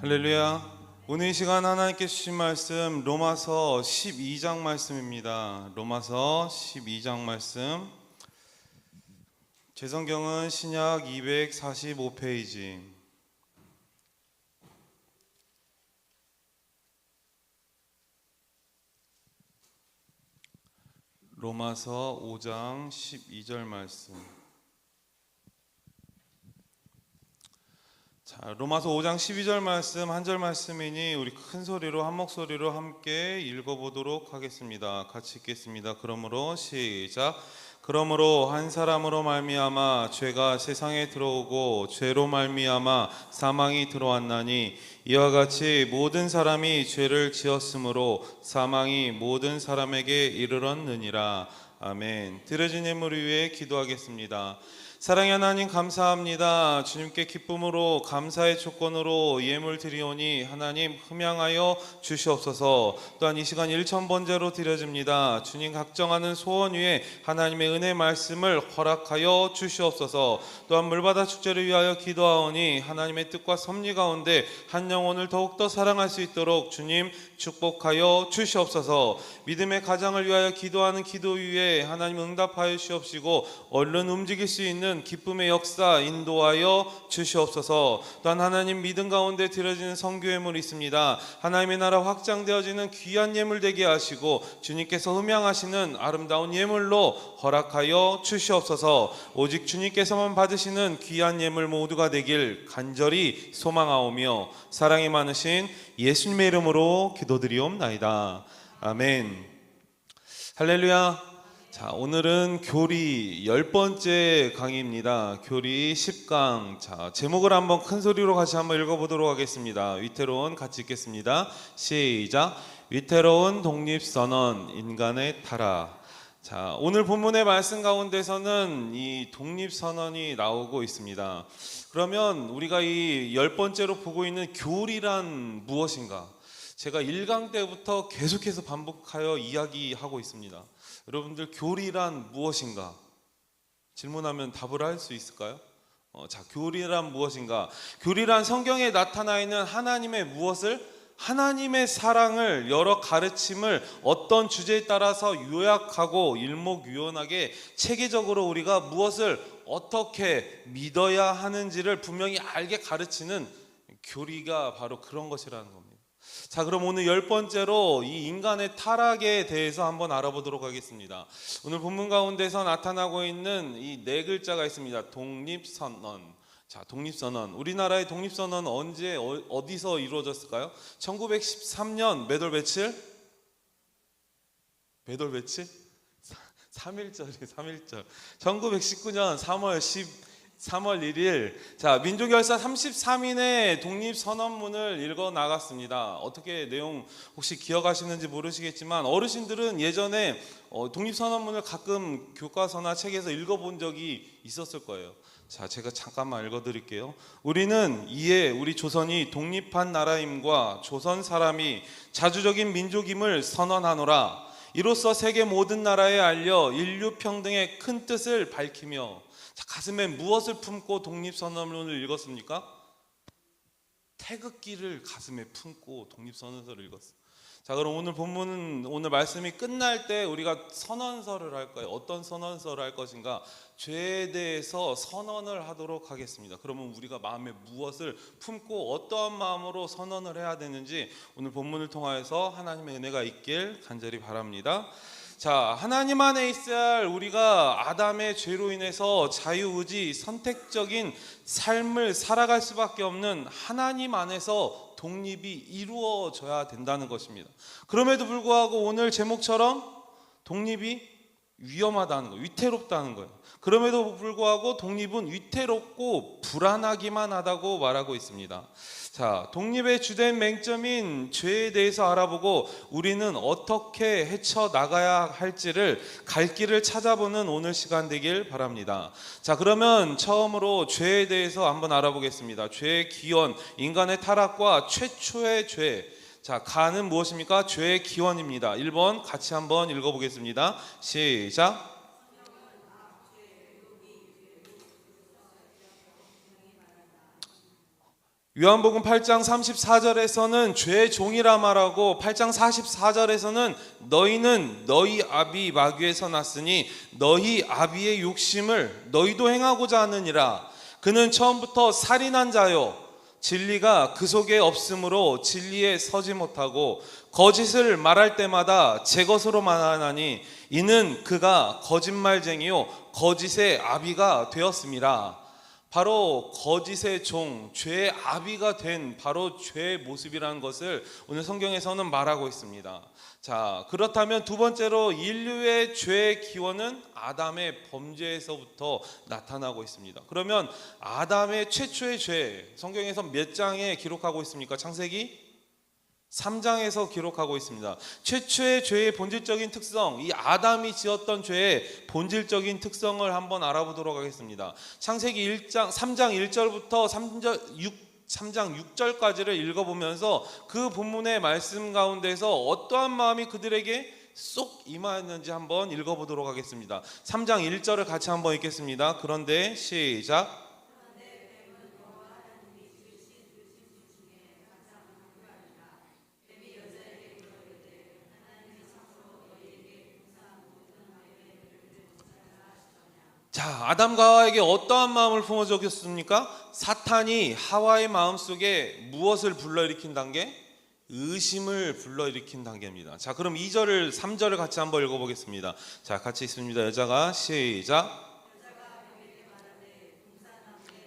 할렐루야. 오늘 이 시간 하나님께 주신 말씀 로마서 12장 말씀입니다. 로마서 12장 말씀. 제 성경은 신약 245페이지. 로마서 5장 12절 말씀. 자, 로마서 5장 12절 말씀 한 절 말씀이니 우리 큰 소리로 한 목소리로 함께 읽어보도록 하겠습니다. 같이 읽겠습니다. 그러므로 시작. 그러므로 한 사람으로 말미암아 죄가 세상에 들어오고 죄로 말미암아 사망이 들어왔나니 이와 같이 모든 사람이 죄를 지었으므로 사망이 모든 사람에게 이르렀느니라. 아멘. 들어진 예물을 위해 기도하겠습니다. 사랑의 하나님 감사합니다. 주님께 기쁨으로 감사의 조건으로 예물 드리오니 하나님 흠양하여 주시옵소서. 또한 이 시간 1,000번제로 드려집니다. 주님 각정하는 소원 위에 하나님의 은혜 말씀을 허락하여 주시옵소서. 또한 물바다 축제를 위하여 기도하오니 하나님의 뜻과 섭리 가운데 한 영혼을 더욱더 사랑할 수 있도록 주님 축복하여 주시옵소서. 믿음의 가장을 위하여 기도하는 기도 위에 하나님 응답하여 주시옵시고 얼른 움직일 수 있는 기쁨의 역사 인도하여 주시옵소서. 또한 하나님 믿음 가운데 드려지는 성교 예물이 있습니다. 하나님의 나라 확장되어지는 귀한 예물 되게 하시고 주님께서 흠양하시는 아름다운 예물로 허락하여 주시옵소서. 오직 주님께서만 받으시는 귀한 예물 모두가 되길 간절히 소망하오며 사랑이 많으신 예수님의 이름으로 기도드리옵나이다. 아멘. 할렐루야. 자, 오늘은 교리 10번째 강의입니다. 교리 10강. 자, 제목을 한번 큰 소리로 같이 한번 읽어보도록 하겠습니다. 위태로운 같이 읽겠습니다. 시작. 위태로운 독립선언, 인간의 타락. 자, 오늘 본문의 말씀 가운데서는 이 독립선언이 나오고 있습니다. 그러면 우리가 이 10번째로 보고 있는 교리란 무엇인가? 제가 1강 때부터 계속해서 반복하여 이야기하고 있습니다. 여러분들 교리란 무엇인가? 질문하면 답을 할 수 있을까요? 자, 교리란 무엇인가? 교리란 성경에 나타나 있는 하나님의 무엇을? 하나님의 사랑을 여러 가르침을 어떤 주제에 따라서 요약하고 일목요연하게 체계적으로 우리가 무엇을 어떻게 믿어야 하는지를 분명히 알게 가르치는 교리가 바로 그런 것이라는 겁니다. 자, 그럼 오늘 10번째로 이 인간의 타락에 대해서 한번 알아보도록 하겠습니다. 오늘 본문 가운데서 나타나고 있는 이 네 글자가 있습니다. 독립선언. 자, 독립선언. 우리나라의 독립선언은 언제 어디서 이루어졌을까요? 1913년 몇 월 며칠? 몇 월 며칠? 3일절이에요. 3일절. 1919년 3월 1일. 자, 민족열사 33인의 독립선언문을 읽어 나갔습니다. 어떻게 내용 혹시 기억하시는지 모르시겠지만 어르신들은 예전에 독립선언문을 가끔 교과서나 책에서 읽어본 적이 있었을 거예요. 자, 제가 잠깐만 읽어드릴게요. 우리는 이에 우리 조선이 독립한 나라임과 조선 사람이 자주적인 민족임을 선언하노라. 이로써 세계 모든 나라에 알려 인류 평등의 큰 뜻을 밝히며. 자, 가슴에 무엇을 품고 독립선언문을 읽었습니까? 태극기를 가슴에 품고 독립선언서를 읽었어요. 자, 그럼 오늘 본문은 오늘 말씀이 끝날 때 우리가 선언서를 할 거예요. 어떤 선언서를 할 것인가? 죄에 대해서 선언을 하도록 하겠습니다. 그러면 우리가 마음에 무엇을 품고 어떠한 마음으로 선언을 해야 되는지 오늘 본문을 통하여서 하나님의 은혜가 있길 간절히 바랍니다. 자, 하나님 안에 있어야 할 우리가 아담의 죄로 인해서 자유의지 선택적인 삶을 살아갈 수밖에 없는 하나님 안에서 독립이 이루어져야 된다는 것입니다. 그럼에도 불구하고 오늘 제목처럼 독립이 위험하다는 거예요. 위태롭다는 거예요. 그럼에도 불구하고 독립은 위태롭고 불안하기만 하다고 말하고 있습니다. 자, 독립의 주된 맹점인 죄에 대해서 알아보고 우리는 어떻게 헤쳐나가야 할지를 갈 길을 찾아보는 오늘 시간 되길 바랍니다. 자, 그러면 처음으로 죄에 대해서 한번 알아보겠습니다. 죄의 기원, 인간의 타락과 최초의 죄. 자, 가는 무엇입니까? 죄의 기원입니다. 1번 같이 한번 읽어보겠습니다. 시작. 요한복음 8장 34절에서는 죄의 종이라 말하고 8장 44절에서는 너희는 너희 아비 마귀에서 났으니 너희 아비의 욕심을 너희도 행하고자 하느니라. 그는 처음부터 살인한 자요 진리가 그 속에 없으므로 진리에 서지 못하고 거짓을 말할 때마다 제 것으로 말하나니 이는 그가 거짓말쟁이요 거짓의 아비가 되었음이라. 바로 거짓의 종, 죄의 아비가 된 바로 죄의 모습이라는 것을 오늘 성경에서는 말하고 있습니다. 자, 그렇다면 두 번째로 인류의 죄의 기원은 아담의 범죄에서부터 나타나고 있습니다. 그러면 아담의 최초의 죄, 성경에서 몇 장에 기록하고 있습니까? 창세기 3장에서 기록하고 있습니다. 최초의 죄의 본질적인 특성, 이 아담이 지었던 죄의 본질적인 특성을 한번 알아보도록 하겠습니다. 창세기 3장 1절부터 3장 6절까지를 읽어보면서 그 본문의 말씀 가운데서 어떠한 마음이 그들에게 쏙 임하였는지 한번 읽어보도록 하겠습니다. 3장 1절을 같이 한번 읽겠습니다. 그런데 시작. 자, 아담과 하와에게 어떠한 마음을 품어줬습니까? 사탄이 하와의 마음속에 무엇을 불러일으킨 단계? 의심을 불러일으킨 단계입니다. 자, 그럼 2절을 3절을 같이 한번 읽어보겠습니다. 자, 같이 있습니다. 여자가 시작.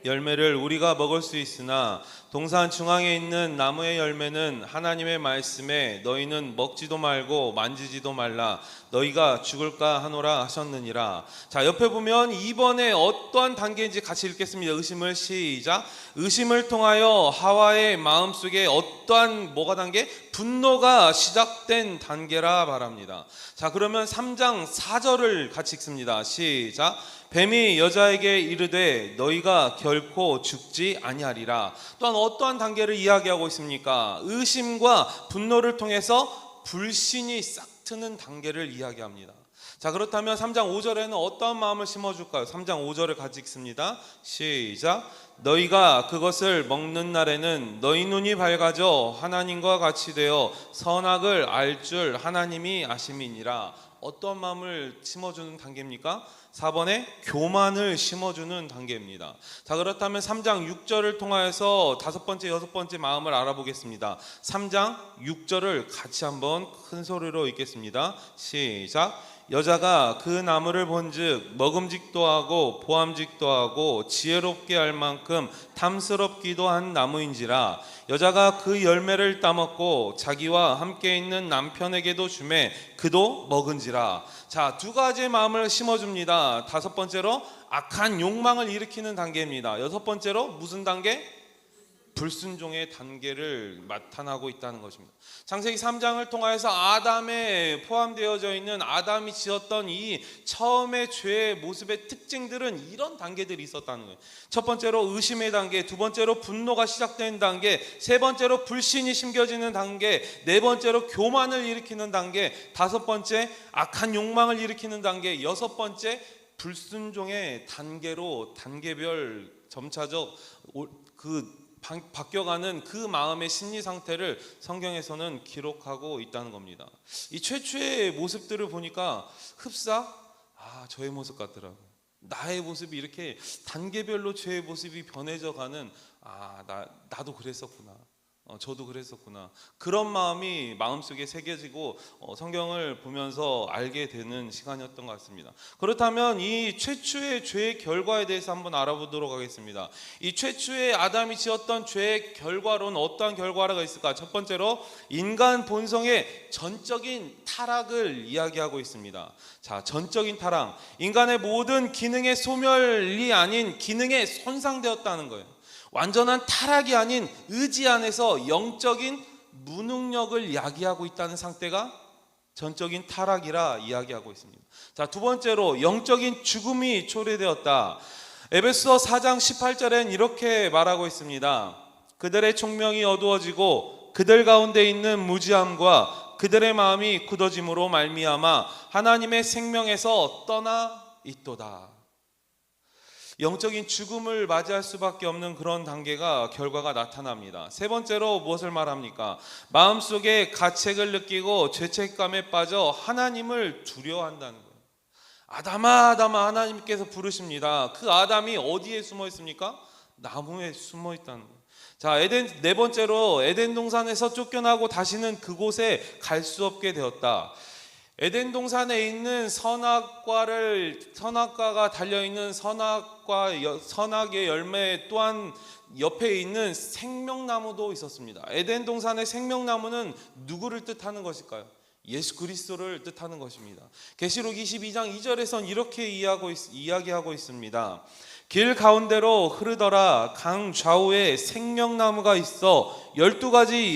열매를 우리가 먹을 수 있으나 동산 중앙에 있는 나무의 열매는 하나님의 말씀에 너희는 먹지도 말고 만지지도 말라 너희가 죽을까 하노라 하셨느니라. 자, 옆에 보면 이번에 어떠한 단계인지 같이 읽겠습니다. 의심을 시작. 의심을 통하여 하와의 마음속에 어떠한 뭐가 단계? 분노가 시작된 단계라 말합니다. 자, 그러면 3장 4절을 같이 읽습니다. 시작. 뱀이 여자에게 이르되 너희가 결코 죽지 아니하리라. 또한 어떠한 단계를 이야기하고 있습니까? 의심과 분노를 통해서 불신이 싹 트는 단계를 이야기합니다. 자, 그렇다면 3장 5절에는 어떠한 마음을 심어줄까요? 3장 5절을 같이 읽습니다. 시작. 너희가 그것을 먹는 날에는 너희 눈이 밝아져 하나님과 같이 되어 선악을 알 줄 하나님이 아심이니라. 어떠한 마음을 심어주는 단계입니까? 4번에 교만을 심어주는 단계입니다. 자, 그렇다면 3장 6절을 통하여서 다섯 번째, 여섯 번째 마음을 알아보겠습니다. 3장 6절을 같이 한번 큰 소리로 읽겠습니다. 시작. 여자가 그 나무를 본즉 먹음직도 하고 보암직도 하고 지혜롭게 할 만큼 탐스럽기도 한 나무인지라. 여자가 그 열매를 따먹고 자기와 함께 있는 남편에게도 주매 그도 먹은지라. 자, 두 가지의 마음을 심어줍니다. 다섯 번째로 악한 욕망을 일으키는 단계입니다. 여섯 번째로 무슨 단계? 불순종의 단계를 나타나고 있다는 것입니다. 창세기 3장을 통하여서 아담에 포함되어져 있는 아담이 지었던 이 처음의 죄의 모습의 특징들은 이런 단계들이 있었다는 거예요. 첫 번째로 의심의 단계, 두 번째로 분노가 시작되는 단계, 세 번째로 불신이 심겨지는 단계, 네 번째로 교만을 일으키는 단계, 다섯 번째 악한 욕망을 일으키는 단계, 여섯 번째 불순종의 단계로 단계별 점차적 바뀌어가는 그 마음의 심리 상태를 성경에서는 기록하고 있다는 겁니다. 이 최초의 모습들을 보니까 흡사 저의 모습 같더라고요. 나의 모습이 이렇게 단계별로 죄의 모습이 변해져가는 나도 그랬었구나. 저도 그랬었구나. 그런 마음이 마음속에 새겨지고 성경을 보면서 알게 되는 시간이었던 것 같습니다. 그렇다면 이 최초의 죄의 결과에 대해서 한번 알아보도록 하겠습니다. 이 최초의 아담이 지었던 죄의 결과로는 어떠한 결과가 있을까? 첫 번째로 인간 본성의 전적인 타락을 이야기하고 있습니다. 자, 전적인 타락. 인간의 모든 기능의 소멸이 아닌 기능에 손상되었다는 거예요. 완전한 타락이 아닌 의지 안에서 영적인 무능력을 야기하고 있다는 상태가 전적인 타락이라 이야기하고 있습니다. 자, 두 번째로 영적인 죽음이 초래되었다. 에베소서 4장 18절엔 이렇게 말하고 있습니다. 그들의 총명이 어두워지고 그들 가운데 있는 무지함과 그들의 마음이 굳어짐으로 말미암아 하나님의 생명에서 떠나 있도다. 영적인 죽음을 맞이할 수밖에 없는 그런 단계가 결과가 나타납니다. 세 번째로 무엇을 말합니까? 마음속에 가책을 느끼고 죄책감에 빠져 하나님을 두려워한다는 거예요. 아담아 아담아 하나님께서 부르십니다. 그 아담이 어디에 숨어 있습니까? 나무에 숨어 있다는 거예요. 자, 네 번째로 에덴 동산에서 쫓겨나고 다시는 그곳에 갈 수 없게 되었다. 에덴 동산에 있는 선악과가 달려있는 선악의 열매 또한 옆에 있는 생명나무도 있었습니다. 에덴 동산의 생명나무는 누구를 뜻하는 것일까요? 예수 그리스도를 뜻하는 것입니다. 계시록 22장 2절에선 이렇게 이야기하고 있습니다. 길 가운데로 흐르더라. 강 좌우에 생명나무가 있어 12가지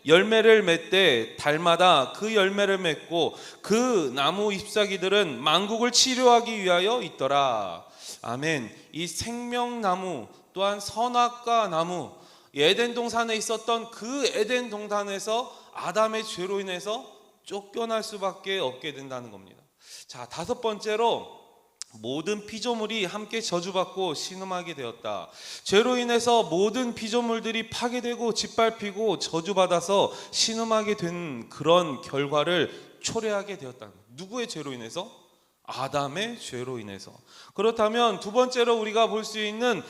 열매를 맺되 달마다 그 열매를 맺고 그 나무 잎사귀들은 만국을 치료하기 위하여 있더라. 아멘. 이 생명나무 또한 선악과 나무, 에덴 동산에 있었던 그 에덴 동산에서 아담의 죄로 인해서 쫓겨날 수밖에 없게 된다는 겁니다. 자, 다섯 번째로 모든 피조물이 함께 저주받고 신음하게 되었다. 죄로 인해서 모든 피조물들이 파괴되고 짓밟히고 저주받아서 신음하게 된 그런 결과를 초래하게 되었다. 누구의 죄로 인해서? 아담의 죄로 인해서. 그렇다면 두 번째로 우리가 볼 수 있는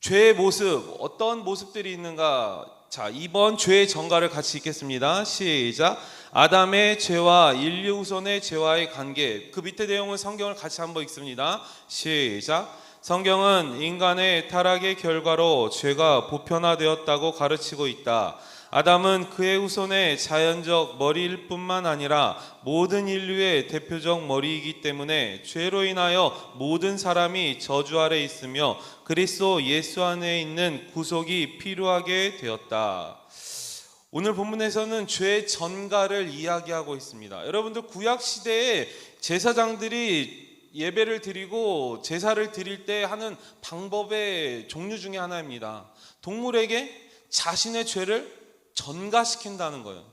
죄의 모습, 어떤 모습들이 있는가? 자, 이번 죄의 전가를 같이 읽겠습니다. 시작. 아담의 죄와 인류 후손의 죄와의 관계. 그 밑에 내용은 성경을 같이 한번 읽습니다. 시작. 성경은 인간의 타락의 결과로 죄가 보편화되었다고 가르치고 있다. 아담은 그의 후손의 자연적 머리일 뿐만 아니라 모든 인류의 대표적 머리이기 때문에 죄로 인하여 모든 사람이 저주 아래 있으며 그리스도 예수 안에 있는 구속이 필요하게 되었다. 오늘 본문에서는 죄의 전가를 이야기하고 있습니다. 여러분들 구약 시대에 제사장들이 예배를 드리고 제사를 드릴 때 하는 방법의 종류 중에 하나입니다. 동물에게 자신의 죄를 전가시킨다는 거예요.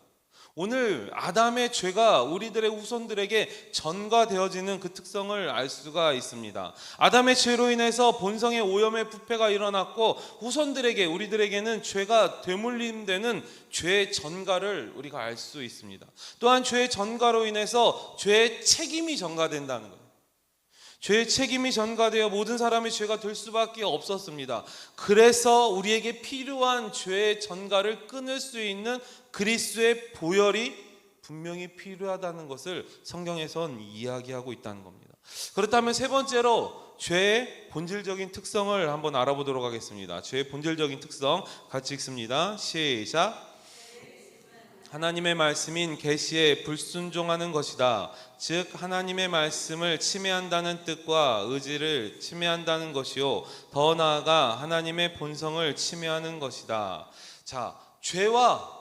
오늘 아담의 죄가 우리들의 후손들에게 전가되어지는 그 특성을 알 수가 있습니다. 아담의 죄로 인해서 본성의 오염의 부패가 일어났고 후손들에게 우리들에게는 죄가 되물림되는 죄의 전가를 우리가 알 수 있습니다. 또한 죄의 전가로 인해서 죄의 책임이 전가된다는 거예요. 죄의 책임이 전가되어 모든 사람의 죄가 될 수밖에 없었습니다. 그래서 우리에게 필요한 죄의 전가를 끊을 수 있는 그리스도의 보혈이 분명히 필요하다는 것을 성경에선 이야기하고 있다는 겁니다. 그렇다면 세 번째로 죄의 본질적인 특성을 한번 알아보도록 하겠습니다. 죄의 본질적인 특성 같이 읽습니다. 시작. 하나님의 말씀인 계시에 불순종하는 것이다. 즉 하나님의 말씀을 침해한다는 뜻과 의지를 침해한다는 것이요 더 나아가 하나님의 본성을 침해하는 것이다. 자, 죄와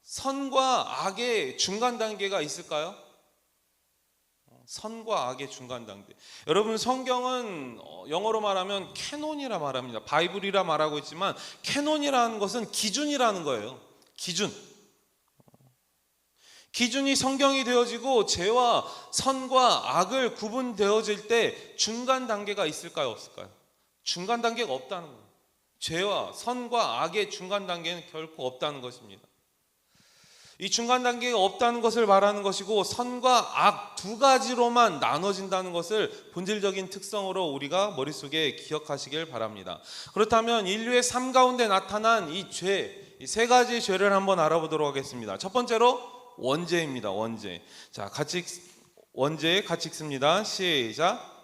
선과 악의 중간 단계가 있을까요? 선과 악의 중간 단계. 여러분 성경은 영어로 말하면 캐논이라 말합니다. 바이블이라 말하고 있지만 캐논이라는 것은 기준이라는 거예요. 기준이 성경이 되어지고 죄와 선과 악을 구분되어질 때 중간 단계가 있을까요? 없을까요? 중간 단계가 없다는 거예요. 죄와 선과 악의 중간 단계는 결코 없다는 것입니다. 이 중간 단계가 없다는 것을 말하는 것이고 선과 악 두 가지로만 나눠진다는 것을 본질적인 특성으로 우리가 머릿속에 기억하시길 바랍니다. 그렇다면 인류의 삶 가운데 나타난 이 죄, 이 세 가지 죄를 한번 알아보도록 하겠습니다. 첫 번째로 원죄입니다. 원죄. 자, 원죄 같이 읽습니다. 시작.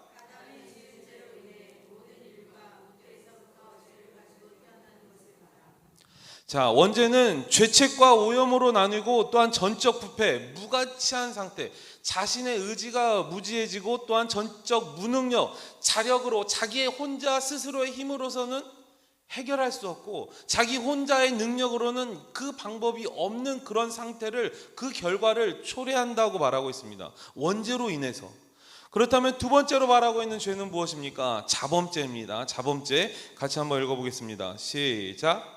자, 원죄는 죄책과 오염으로 나뉘고 또한 전적 부패, 무가치한 상태, 자신의 의지가 무지해지고 또한 전적 무능력, 자력으로 자기의 혼자 스스로의 힘으로서는 해결할 수 없고 자기 혼자의 능력으로는 그 방법이 없는 그런 상태를 그 결과를 초래한다고 말하고 있습니다. 원죄로 인해서. 그렇다면 두 번째로 말하고 있는 죄는 무엇입니까? 자범죄입니다. 자범죄 같이 한번 읽어보겠습니다. 시작.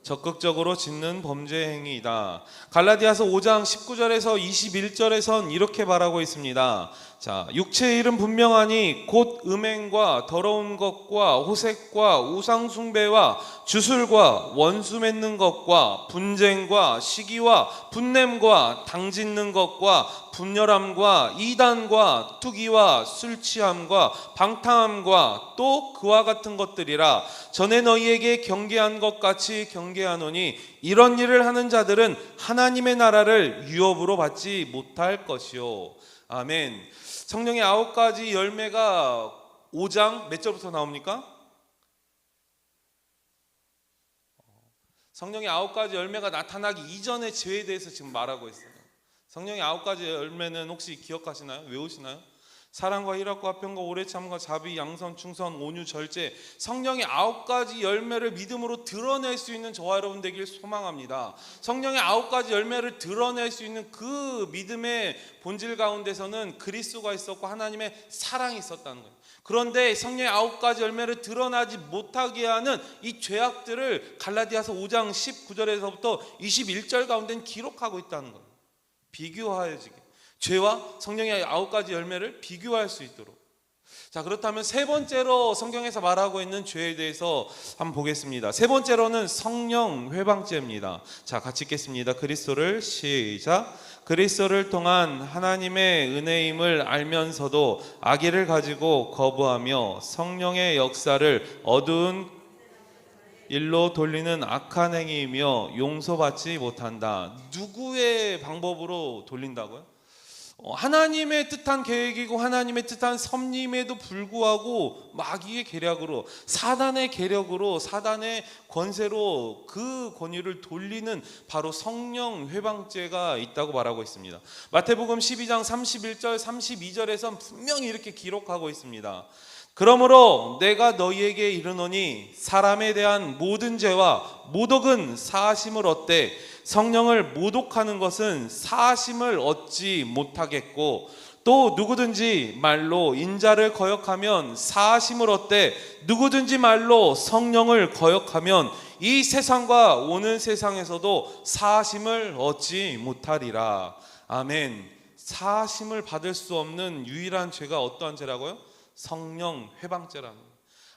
적극적으로 짓는 범죄 행위이다. 갈라디아서 5장 19절에서 21절에선 이렇게 말하고 있습니다. 자, 육체의 일은 분명하니 곧 음행과 더러운 것과 호색과 우상숭배와 주술과 원수 맺는 것과 분쟁과 시기와 분냄과 당짓는 것과 분열함과 이단과 투기와 술취함과 방탕함과 또 그와 같은 것들이라. 전에 너희에게 경계한 것 같이 경계하노니 이런 일을 하는 자들은 하나님의 나라를 유업으로 받지 못할 것이요. 아멘. 성령의 9가지 열매가 5장 몇 절부터 나옵니까? 성령의 9가지 열매가 나타나기 이전의 죄에 대해서 지금 말하고 있어요. 성령의 9가지 열매는 혹시 기억하시나요? 외우시나요? 사랑과 희락과 화평과 오래 참과 자비, 양선, 충성, 온유, 절제. 성령의 9가지 열매를 믿음으로 드러낼 수 있는 저와 여러분 되길 소망합니다. 성령의 9가지 열매를 드러낼 수 있는 그 믿음의 본질 가운데서는 그리스도가 있었고 하나님의 사랑이 있었다는 거예요. 그런데 성령의 9가지 열매를 드러나지 못하게 하는 이 죄악들을 갈라디아서 5장 19절에서부터 21절 가운데는 기록하고 있다는 거예요. 비교하여지게, 죄와 성령의 9가지 열매를 비교할 수 있도록. 자, 그렇다면 세 번째로 성경에서 말하고 있는 죄에 대해서 한번 보겠습니다. 세 번째로는 성령 회방죄입니다. 자, 같이 읽겠습니다. 그리스도를 시작. 그리스도를 통한 하나님의 은혜임을 알면서도 악의를 가지고 거부하며 성령의 역사를 어두운 일로 돌리는 악한 행위이며 용서받지 못한다. 누구의 방법으로 돌린다고요? 하나님의 뜻한 계획이고 하나님의 뜻한 섭리임에도 불구하고 마귀의 계략으로, 사단의 계력으로, 사단의 권세로 그 권위를 돌리는 바로 성령 회방죄가 있다고 말하고 있습니다. 마태복음 12장 31절 32절에선 분명히 이렇게 기록하고 있습니다. 그러므로 내가 너희에게 이르노니 사람에 대한 모든 죄와 모독은 사하심을 얻되 성령을 모독하는 것은 사하심을 얻지 못하겠고, 또 누구든지 말로 인자를 거역하면 사하심을 얻되 누구든지 말로 성령을 거역하면 이 세상과 오는 세상에서도 사하심을 얻지 못하리라. 아멘. 사하심을 받을 수 없는 유일한 죄가 어떠한 죄라고요? 성령 회방죄라는 거예요.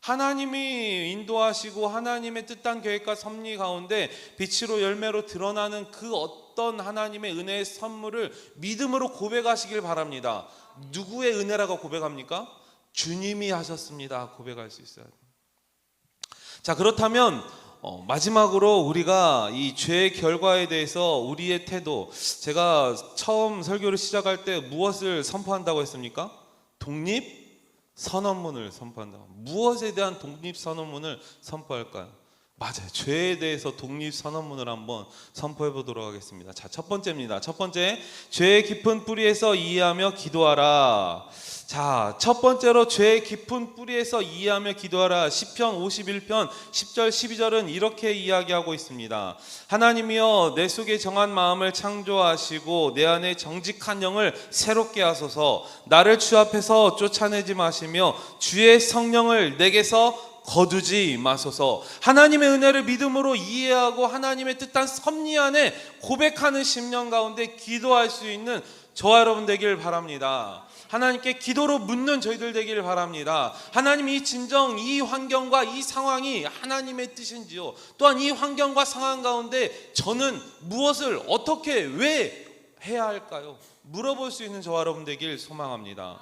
하나님이 인도하시고 하나님의 뜻한 계획과 섭리 가운데 빛으로 열매로 드러나는 그 어떤 하나님의 은혜의 선물을 믿음으로 고백하시길 바랍니다. 누구의 은혜라고 고백합니까? 주님이 하셨습니다. 고백할 수 있어야 돼요. 자, 그렇다면 마지막으로 우리가 이 죄의 결과에 대해서 우리의 태도, 제가 처음 설교를 시작할 때 무엇을 선포한다고 했습니까? 독립 선언문을 선포한다고. 무엇에 대한 독립 선언문을 선포할까요? 맞아요. 죄에 대해서 독립 선언문을 한번 선포해 보도록 하겠습니다. 자, 첫 번째입니다. 첫 번째, 죄의 깊은 뿌리에서 이해하며 기도하라. 자, 첫 번째로 죄의 깊은 뿌리에서 이해하며 기도하라. 시편 51편 10절 12절은 이렇게 이야기하고 있습니다. 하나님이여, 내 속에 정한 마음을 창조하시고 내 안에 정직한 영을 새롭게 하소서. 나를 주 앞에서 쫓아내지 마시며 주의 성령을 내게서 거두지 마소서. 하나님의 은혜를 믿음으로 이해하고 하나님의 뜻한 섭리 안에 고백하는 심령 가운데 기도할 수 있는 저와 여러분 되길 바랍니다. 하나님께 기도로 묻는 저희들 되기를 바랍니다. 하나님, 이 진정, 이 환경과 이 상황이 하나님의 뜻인지요? 또한 이 환경과 상황 가운데 저는 무엇을 어떻게 왜 해야 할까요? 물어볼 수 있는 저와 여러분 되길 소망합니다.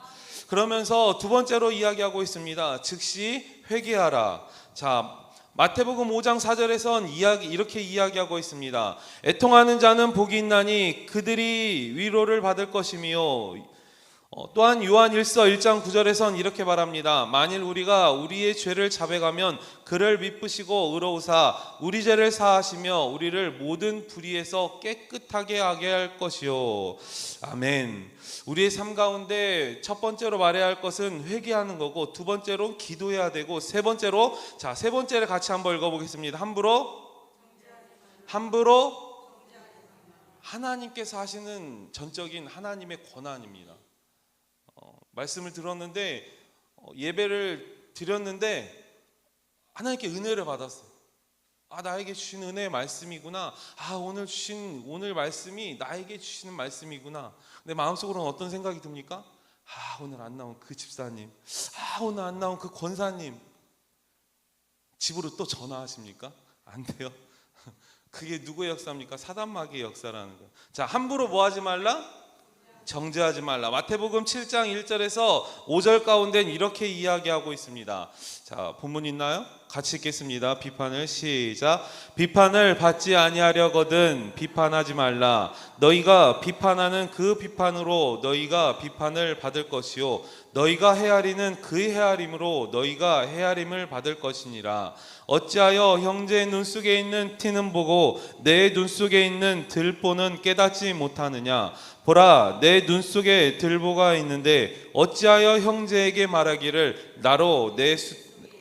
그러면서 두 번째로 이야기하고 있습니다. 즉시 회개하라. 자, 마태복음 5장 4절에선 이렇게 이야기하고 있습니다. 애통하는 자는 복이 있나니 그들이 위로를 받을 것이며, 또한 요한 1서 1장 9절에선 이렇게 말합니다. 만일 우리가 우리의 죄를 자백하면 그를 미쁘시고 의로우사 우리 죄를 사하시며 우리를 모든 불의에서 깨끗하게 하게 할 것이요. 아멘. 우리의 삶 가운데 첫 번째로 말해야 할 것은 회개하는 거고, 두 번째로 기도해야 되고, 세 번째로, 자, 세 번째를 같이 한번 읽어보겠습니다. 함부로 하나님께서 하시는 전적인 하나님의 권한입니다. 말씀을 들었는데, 예배를 드렸는데 하나님께 은혜를 받았어요. 나에게 주신 은혜의 말씀이구나. 오늘 말씀이 나에게 주시는 말씀이구나. 내 마음속으로는 어떤 생각이 듭니까? 오늘 안 나온 그 집사님, 오늘 안 나온 그 권사님, 집으로 또 전화하십니까? 안 돼요. 그게 누구의 역사입니까? 사단마귀의 역사라는 거예요. 자, 함부로 뭐 하지 말라? 정죄하지 말라. 마태복음 7장 1절에서 5절 가운데는 이렇게 이야기하고 있습니다. 자, 본문 있나요? 같이 읽겠습니다. 비판을 시작. 비판을 받지 아니하려거든 비판하지 말라. 너희가 비판하는 그 비판으로 너희가 비판을 받을 것이요 너희가 헤아리는 그 헤아림으로 너희가 헤아림을 받을 것이니라. 어찌하여 형제의 눈 속에 있는 티는 보고 내 눈 속에 있는 들보는 깨닫지 못하느냐. 보라, 내 눈 속에 들보가 있는데 어찌하여 형제에게 말하기를 나로 내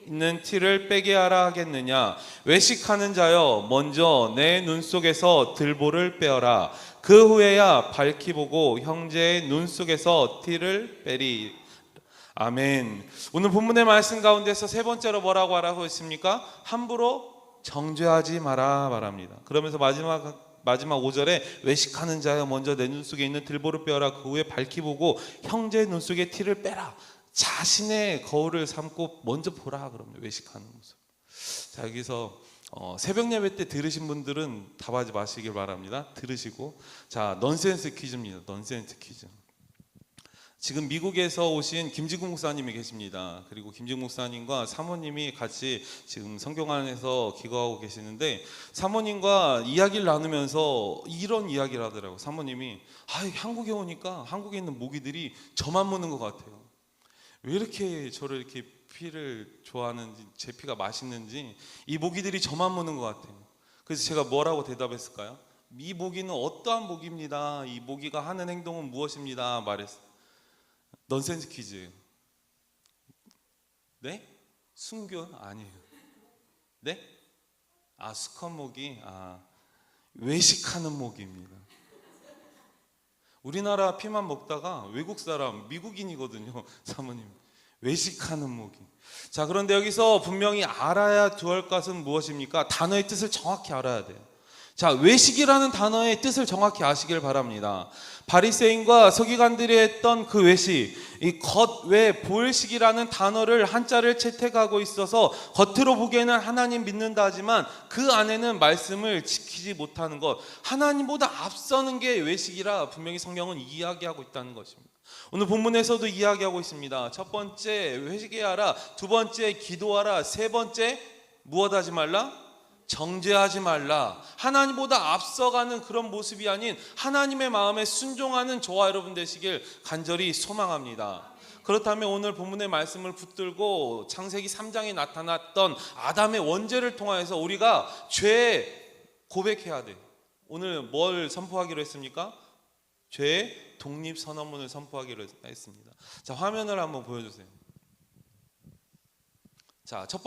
있는 티를 빼게 하라 하겠느냐. 외식하는 자여, 먼저 내 눈 속에서 들보를 빼어라. 그 후에야 밝히 보고 형제의 눈 속에서 티를 빼리. 아멘. 오늘 본문의 말씀 가운데서 세 번째로 뭐라고 하라고 했습니까? 함부로 정죄하지 마라 말합니다. 그러면서 마지막 5절에 외식하는 자여 먼저 내 눈 속에 있는 들보를 빼어라. 그 후에 밝히 보고 형제의 눈 속에 티를 빼라. 자신의 거울을 삼고 먼저 보라. 그러면 외식하는 모습. 자, 여기서 새벽 예배 때 들으신 분들은 답하지 마시길 바랍니다. 들으시고, 자, 넌센스 퀴즈입니다. 넌센스 퀴즈. 지금 미국에서 오신 김지국 목사님이 계십니다. 그리고 김지국 목사님과 사모님이 같이 지금 성경 안에서 기거하고 계시는데, 사모님과 이야기를 나누면서 이런 이야기를 하더라고요. 사모님이 한국에 오니까 한국에 있는 모기들이 저만 무는 것 같아요. 왜 이렇게 저를 이렇게 피를 좋아하는지, 제 피가 맛있는지 이 모기들이 저만 무는 것 같아요. 그래서 제가 뭐라고 대답했을까요? 이 모기는 어떠한 모기입니다. 이 모기가 하는 행동은 무엇입니다. 말했어요. 넌센스 퀴즈예요. 네? 순교? 아니에요. 네? 수컷 모기? 외식하는 모기입니다. 우리나라 피만 먹다가 외국 사람, 미국인이거든요. 사모님. 외식하는 모기. 자, 그런데 여기서 분명히 알아야 할 것은 무엇입니까? 단어의 뜻을 정확히 알아야 돼요. 자, 외식이라는 단어의 뜻을 정확히 아시길 바랍니다. 바리새인과 서기관들이 했던 그 외식, 이 겉외 보일식이라는 단어를 한자를 채택하고 있어서 겉으로 보기에는 하나님 믿는다 하지만 그 안에는 말씀을 지키지 못하는 것, 하나님보다 앞서는 게 외식이라 분명히 성경은 이야기하고 있다는 것입니다. 오늘 본문에서도 이야기하고 있습니다. 첫 번째 회개하라, 두 번째 기도하라, 세 번째 무엇하지 말라? 정죄하지 말라. 하나님보다 앞서가는 그런 모습이 아닌 하나님의 마음에 순종하는 저와 여러분 되시길 간절히 소망합니다. 그렇다면 오늘 본문의 말씀을 붙들고 창세기 3장에 나타났던 아담의 원죄를 통하여서 우리가 죄 고백해야 돼. 오늘 뭘 선포하기로 했습니까? 죄의 독립선언문을 선포하기로 했습니다. 자, 화면을 한번 보여주세요. 자, 첫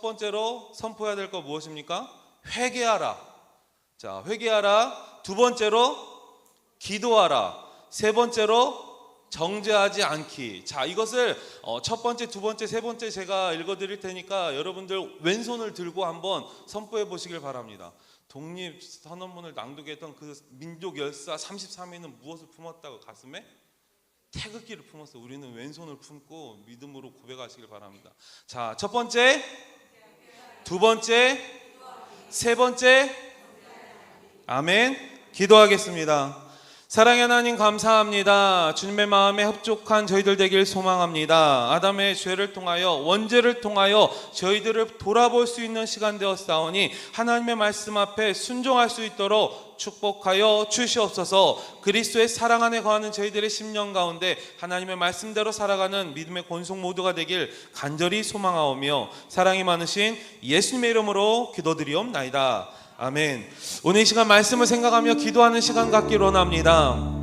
번째로 선포해야 될 거 무엇입니까? 회개하라. 자, 회개하라. 두 번째로 기도하라. 세 번째로 정죄하지 않기. 자, 이것을 첫 번째, 두 번째, 세 번째 제가 읽어드릴 테니까 여러분들 왼손을 들고 한번 선포해 보시길 바랍니다. 독립선언문을 낭독했던 그 민족 열사 33위는 무엇을 품었다고? 가슴에? 태극기를 품었어. 우리는 왼손을 품고 믿음으로 고백하시길 바랍니다. 자, 첫 번째, 두 번째, 세 번째. 아멘. 기도하겠습니다. 사랑의 하나님 감사합니다. 주님의 마음에 합족한 저희들 되길 소망합니다. 아담의 죄를 통하여, 원죄를 통하여 저희들을 돌아볼 수 있는 시간 되었사오니 하나님의 말씀 앞에 순종할 수 있도록 축복하여 주시옵소서. 그리스도의 사랑 안에 거하는 저희들의 심령 가운데 하나님의 말씀대로 살아가는 믿음의 권속 모두가 되길 간절히 소망하오며 사랑이 많으신 예수님의 이름으로 기도드리옵나이다. 아멘. 오늘 이 시간 말씀을 생각하며 기도하는 시간 갖기를 원합니다.